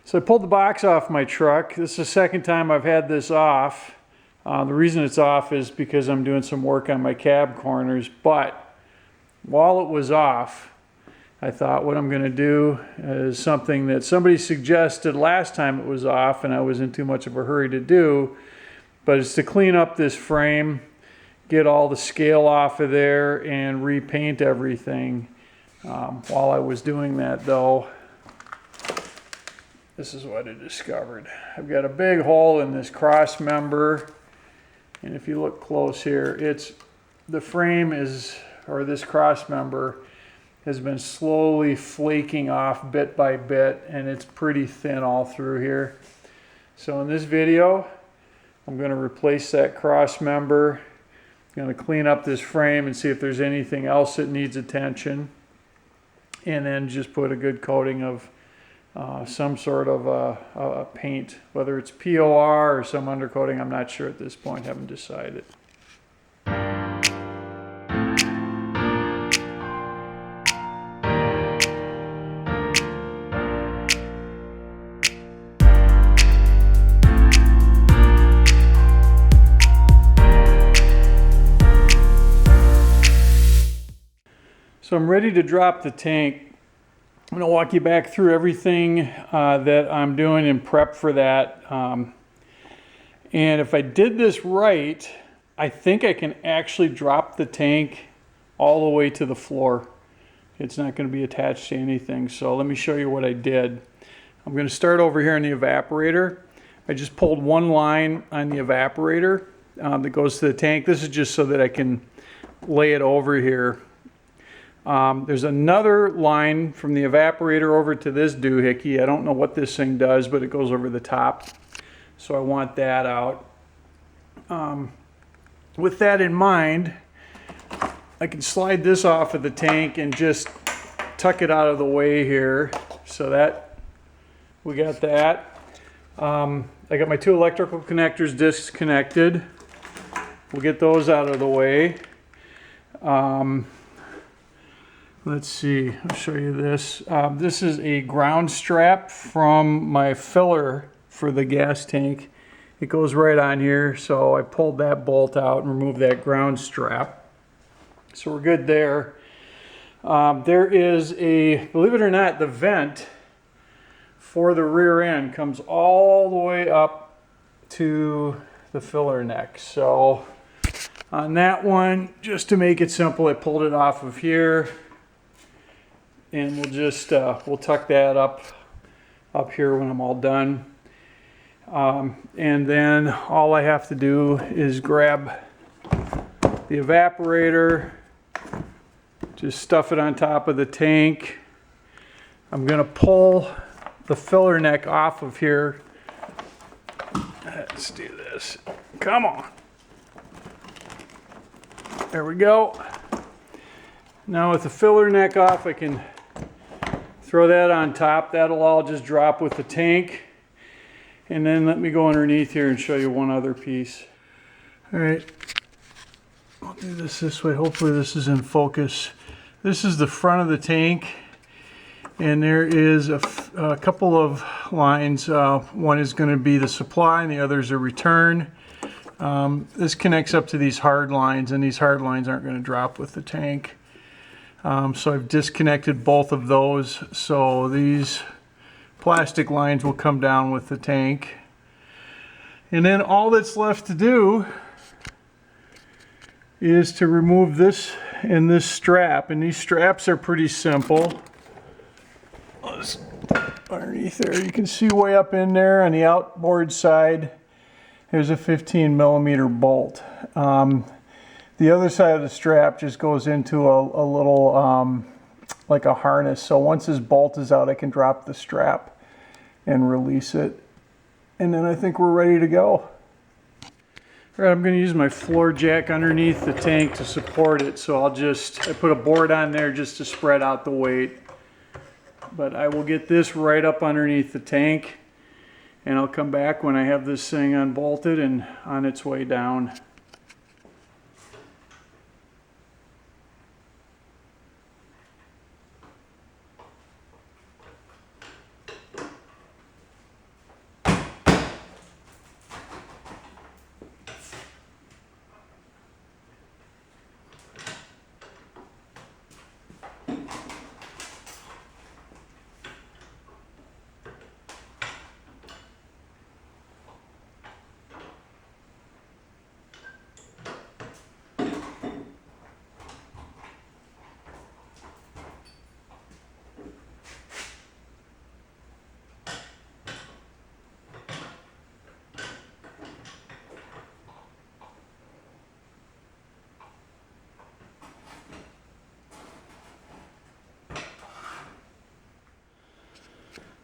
So I pulled the box off my truck. This is the second time I've had this off. The reason it's off is because I'm doing some work on my cab corners, but while it was off, I thought what I'm going to do is something that somebody suggested last time it was off and I was in too much of a hurry to do, but it's to clean up this frame, get all the scale off of there and repaint everything. While I was doing that though, this is what I discovered. I've got a big hole in this cross member, and if you look close here, the frame is, or this cross member has been slowly flaking off bit by bit, and it's pretty thin all through here. So in this video, I'm going to replace that cross member. I'm going to clean up this frame and see if there's anything else that needs attention, and then just put a good coating of some sort of a paint, whether it's POR or some undercoating. I'm not sure at this point, haven't decided. So I'm ready to drop the tank. I'm going to walk you back through everything that I'm doing in prep for that. And if I did this right, I think I can actually drop the tank all the way to the floor. It's not going to be attached to anything. So let me show you what I did. I'm going to start over here in the evaporator. I just pulled one line on the evaporator that goes to the tank. This is just so that I can lay it over here. There's another line from the evaporator over to this doohickey. I don't know what this thing does, but it goes over the top. So I want that out. With that in mind, I can slide this off of the tank and just tuck it out of the way here. So that, we got that. I got my two electrical connectors disconnected. We'll get those out of the way. Let's see, I'll show you this. This is a ground strap from my filler for the gas tank. It goes right on here, so I pulled that bolt out and removed that ground strap. So we're good there. There is a, believe it or not, the vent for the rear end comes all the way up to the filler neck. So on that one, just to make it simple, I pulled it off of here. And we'll just, we'll tuck that up here when I'm all done. And then all I have to do is grab the evaporator, just stuff it on top of the tank. I'm gonna pull the filler neck off of here. Let's do this. Come on. There we go. Now with the filler neck off, I can throw that on top. That'll all just drop with the tank. And then let me go underneath here and show you one other piece. All right, I'll do this way. Hopefully this is in focus. This is the front of the tank. And there is a couple of lines. One is going to be the supply and the other is a return. This connects up to these hard lines, and these hard lines aren't going to drop with the tank. So I've disconnected both of those, so these plastic lines will come down with the tank. And then all that's left to do is to remove this and this strap, and these straps are pretty simple. Underneath there, you can see way up in there on the outboard side, there's a 15mm bolt. The other side of the strap just goes into a little, like a harness. So once this bolt is out, I can drop the strap and release it. And then I think we're ready to go. All right, I'm gonna use my floor jack underneath the tank to support it. So I put a board on there just to spread out the weight. But I will get this right up underneath the tank, and I'll come back when I have this thing unbolted and on its way down.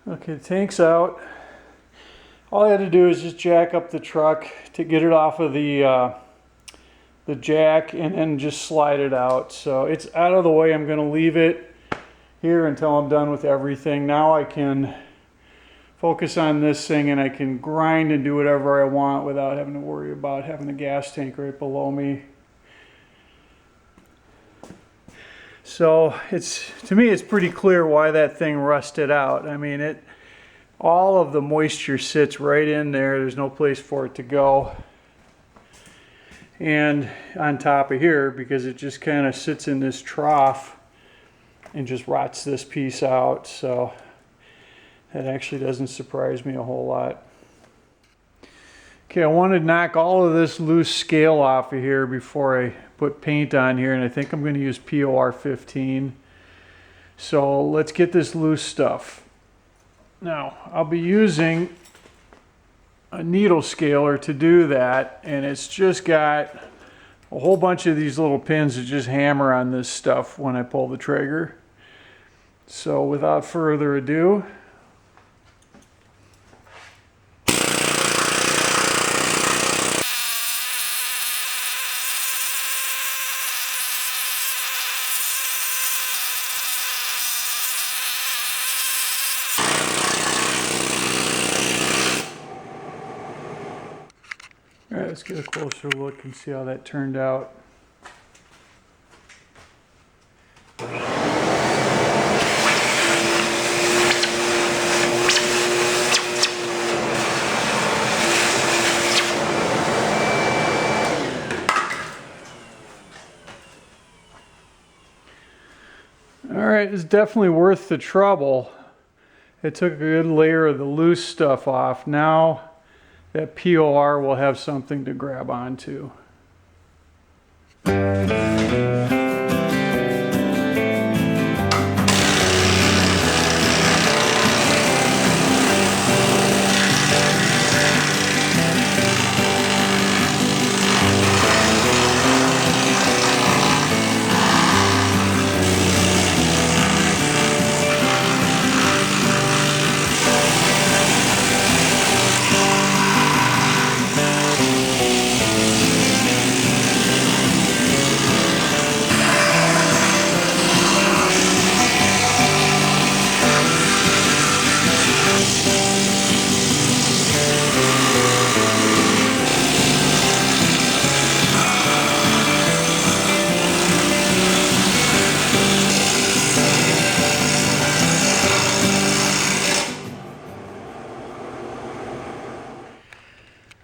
Okay, the tank's out. All I had to do is just jack up the truck to get it off of the jack and then just slide it out. So it's out of the way. I'm going to leave it here until I'm done with everything. Now I can focus on this thing and I can grind and do whatever I want without having to worry about having the gas tank right below me. So to me it's pretty clear why that thing rusted out. I mean, all of the moisture sits right in there. There's no place for it to go. And on top of here, because it just kind of sits in this trough and just rots this piece out. So that actually doesn't surprise me a whole lot. Okay, I want to knock all of this loose scale off of here before I put paint on here, and I think I'm going to use POR 15. So let's get this loose stuff. Now, I'll be using a needle scaler to do that, and it's just got a whole bunch of these little pins that just hammer on this stuff when I pull the trigger. So without further ado, all right, let's get a closer look and see how that turned out. All right, it's definitely worth the trouble. It took a good layer of the loose stuff off. Now that POR will have something to grab onto.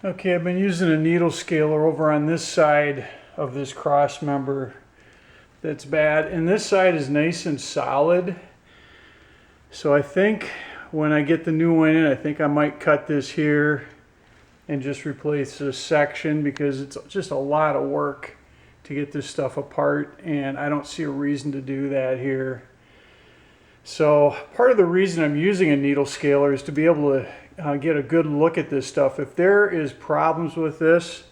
Okay, I've been using a needle scaler over on this side of this cross member that's bad, and this side is nice and solid. So I think when I get the new one in, I think I might cut this here and just replace this section, because it's just a lot of work to get this stuff apart, and I don't see a reason to do that here. So part of the reason I'm using a needle scaler is to be able to get a good look at this stuff. If there is problems with this,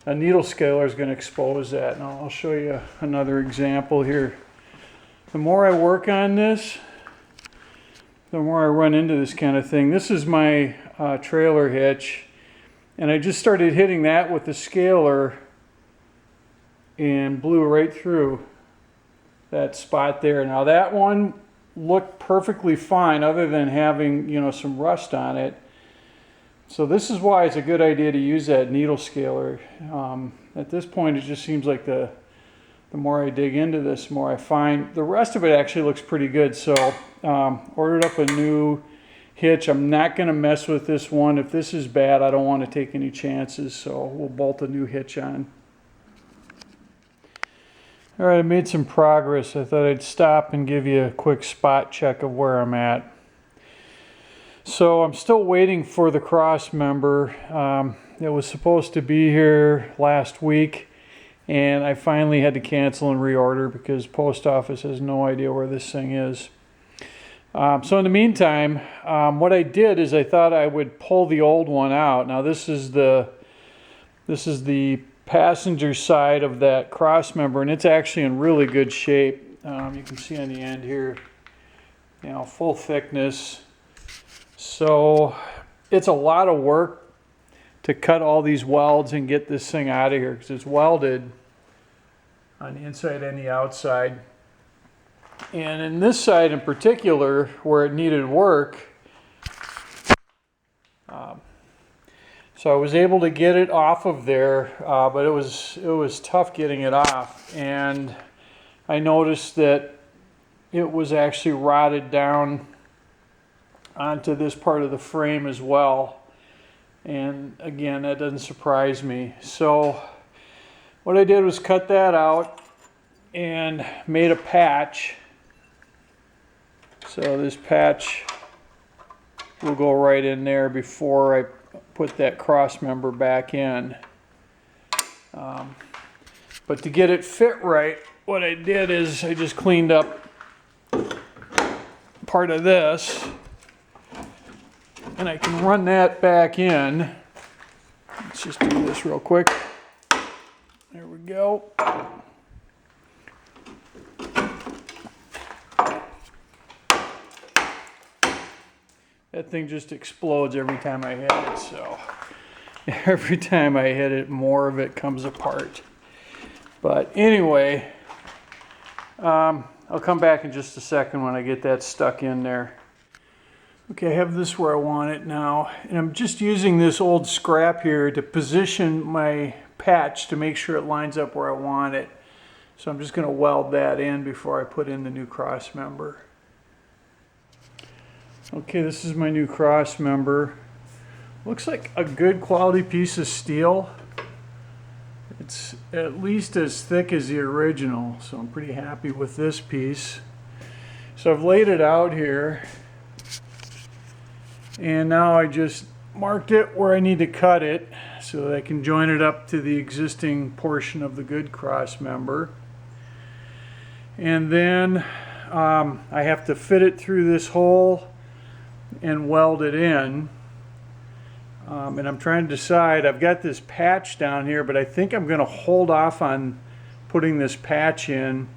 a needle scaler is going to expose that. And I'll show you another example here. The more I work on this, the more I run into this kind of thing. This is my trailer hitch, and I just started hitting that with the scaler and blew right through that spot there. Now that one looked perfectly fine other than having, you know, some rust on it. So this is why it's a good idea to use that needle scaler. At this point it just seems like the more I dig into this, the more I find the rest of it actually looks pretty good. So ordered up a new hitch. I'm not going to mess with this one. If this is bad, I don't want to take any chances, so we'll bolt a new hitch on. All right, I made some progress. I thought I'd stop and give you a quick spot check of where I'm at. So I'm still waiting for the cross member. It was supposed to be here last week, and I finally had to cancel and reorder because post office has no idea where this thing is. So in the meantime, what I did is I thought I would pull the old one out. Now this is the passenger side of that cross member, and it's actually in really good shape. You can see on the end here, you know, full thickness, So it's a lot of work to cut all these welds and get this thing out of here because it's welded on the inside and the outside. And in this side in particular, where it needed work, so I was able to get it off of there, but it was tough getting it off. And I noticed that it was actually rotted down onto this part of the frame as well. And again, that doesn't surprise me. So what I did was cut that out and made a patch. So this patch will go right in there before I put that cross member back in. But to get it fit right, what I did is I just cleaned up part of this, and I can run that back in. Let's just do this real quick. There we go. That thing just explodes every time I hit it, so every time I hit it, more of it comes apart. But anyway, I'll come back in just a second when I get that stuck in there. Okay, I have this where I want it now, and I'm just using this old scrap here to position my patch to make sure it lines up where I want it. So I'm just going to weld that in before I put in the new cross member. Okay, this is my new cross member. Looks like a good quality piece of steel. It's at least as thick as the original, so I'm pretty happy with this piece. So I've laid it out here, and now I just marked it where I need to cut it so that I can join it up to the existing portion of the good cross member. And then I have to fit it through this hole and weld it in. And I'm trying to decide, I've got this patch down here, but I think I'm going to hold off on putting this patch in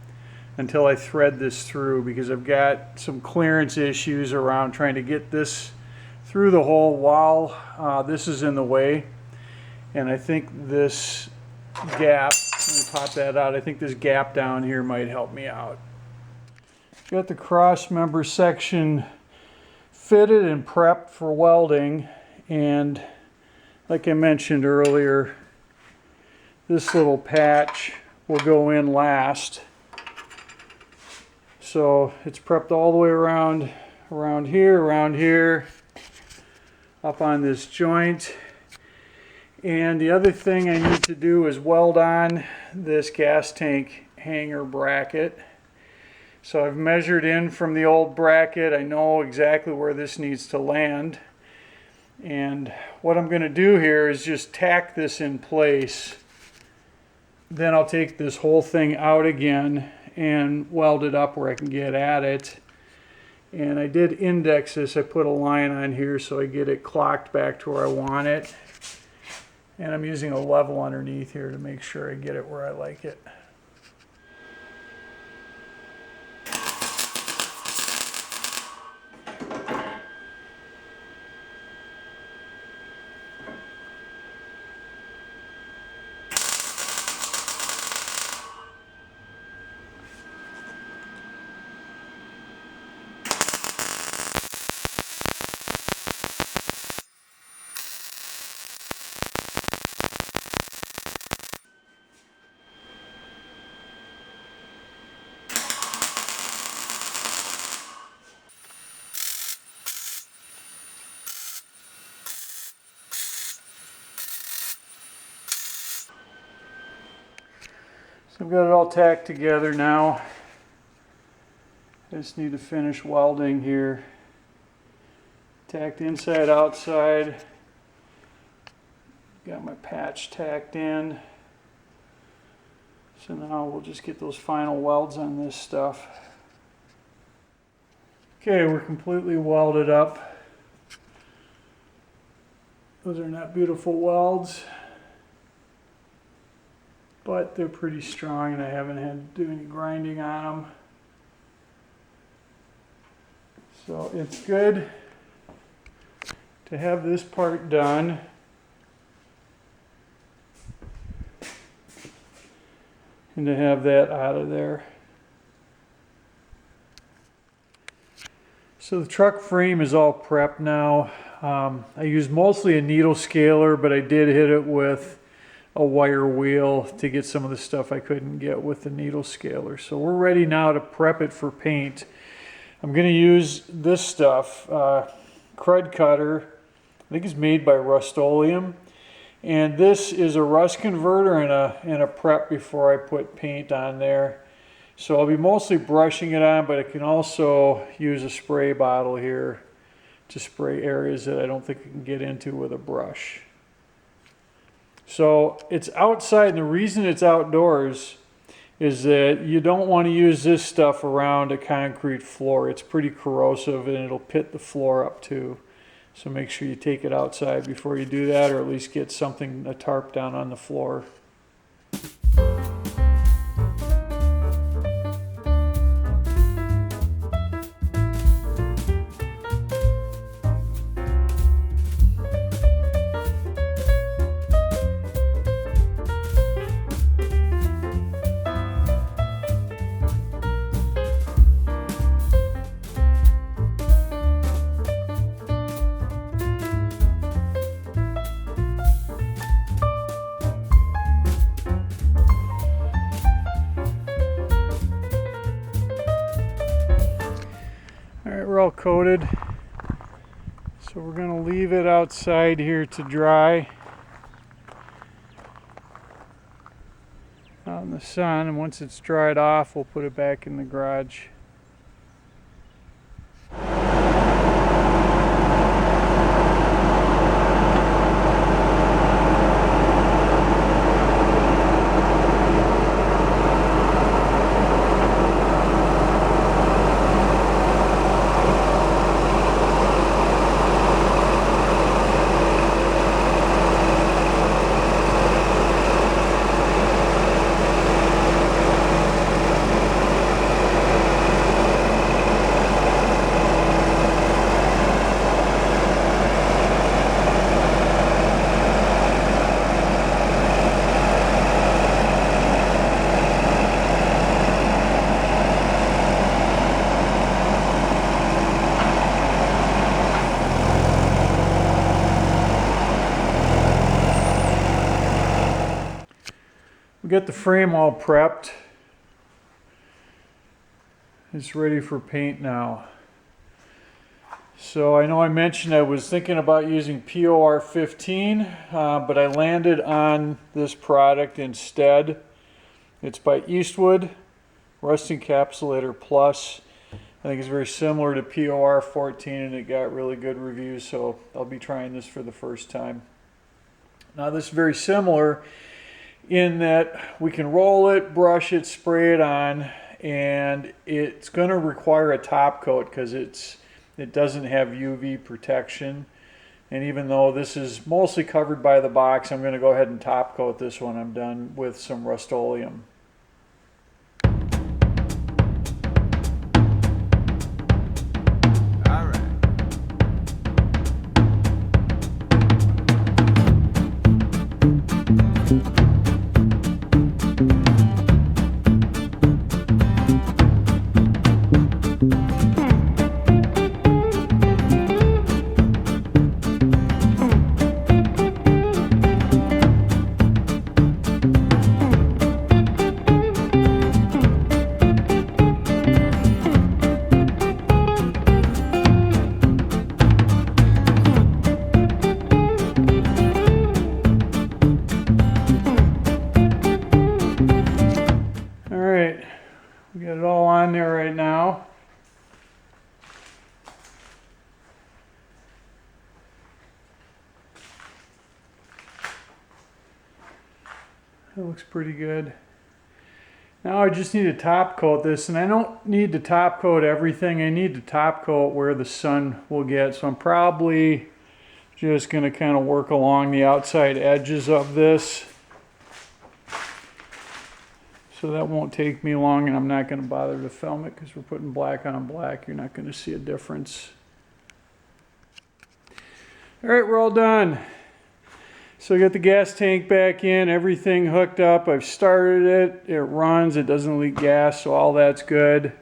until I thread this through, because I've got some clearance issues around trying to get this through the hole while this is in the way. And I think this gap, let me pop that out, I think this gap down here might help me out. Got the cross member section fitted and prepped for welding, and like I mentioned earlier, this little patch will go in last. So it's prepped all the way around here, up on this joint. And the other thing I need to do is weld on this gas tank hanger bracket. So I've measured in from the old bracket. I know exactly where this needs to land. And what I'm going to do here is just tack this in place. Then I'll take this whole thing out again and weld it up where I can get at it. And I did index this. I put a line on here so I get it clocked back to where I want it. And I'm using a level underneath here to make sure I get it where I like it. So I've got it all tacked together now. I just need to finish welding here. Tacked inside, outside. Got my patch tacked in. So now we'll just get those final welds on this stuff. Okay, we're completely welded up. Those are not beautiful welds, but they're pretty strong and I haven't had to do any grinding on them. So it's good. to have this part done, and to have that out of there. So the truck frame is all prepped now. I used mostly a needle scaler, but I did hit it with a wire wheel to get some of the stuff I couldn't get with the needle scaler. So we're ready now to prep it for paint. I'm going to use this stuff, Crud Cutter. I think it's made by Rust-Oleum. And this is a rust converter and a prep before I put paint on there. So I'll be mostly brushing it on, but I can also use a spray bottle here to spray areas that I don't think I can get into with a brush. So it's outside, and the reason it's outdoors is that you don't want to use this stuff around a concrete floor. It's pretty corrosive and it'll pit the floor up too. So make sure you take it outside before you do that, or at least get something, a tarp down on the floor. We're all coated, so we're going to leave it outside here to dry out in the sun, and once it's dried off we'll put it back in the garage. We got the frame all prepped. It's ready for paint now. So I know I mentioned I was thinking about using POR 15, but I landed on this product instead. It's by Eastwood, Rust Encapsulator Plus. I think it's very similar to POR 14 and it got really good reviews, so I'll be trying this for the first time. Now this is very similar in that we can roll it, brush it, spray it on, and it's going to require a top coat because it doesn't have UV protection. And even though this is mostly covered by the box, I'm going to go ahead and top coat this one. I'm done with some Rust-Oleum. We got it all on there right now. That looks pretty good. Now I just need to top coat this, and I don't need to top coat everything. I need to top coat where the sun will get. So I'm probably just going to kind of work along the outside edges of this. So that won't take me long, and I'm not going to bother to film it because we're putting black on black. You're not going to see a difference. All right, we're all done. So I got the gas tank back in, everything hooked up. I've started it, it runs, it doesn't leak gas, so all that's good.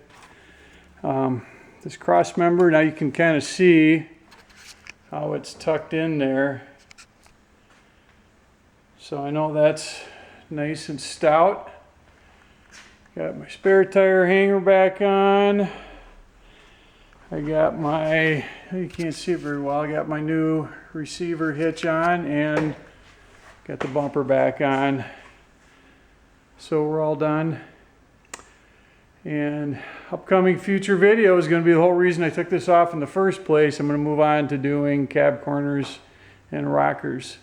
This cross member, now you can kind of see how it's tucked in there. So I know that's nice and stout. Got my spare tire hanger back on. I got my, you can't see it very well, I got my new receiver hitch on and got the bumper back on. So we're all done. And upcoming future video is going to be the whole reason I took this off in the first place. I'm going to move on to doing cab corners and rockers.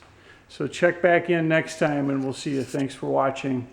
So check back in next time and we'll see you. Thanks for watching.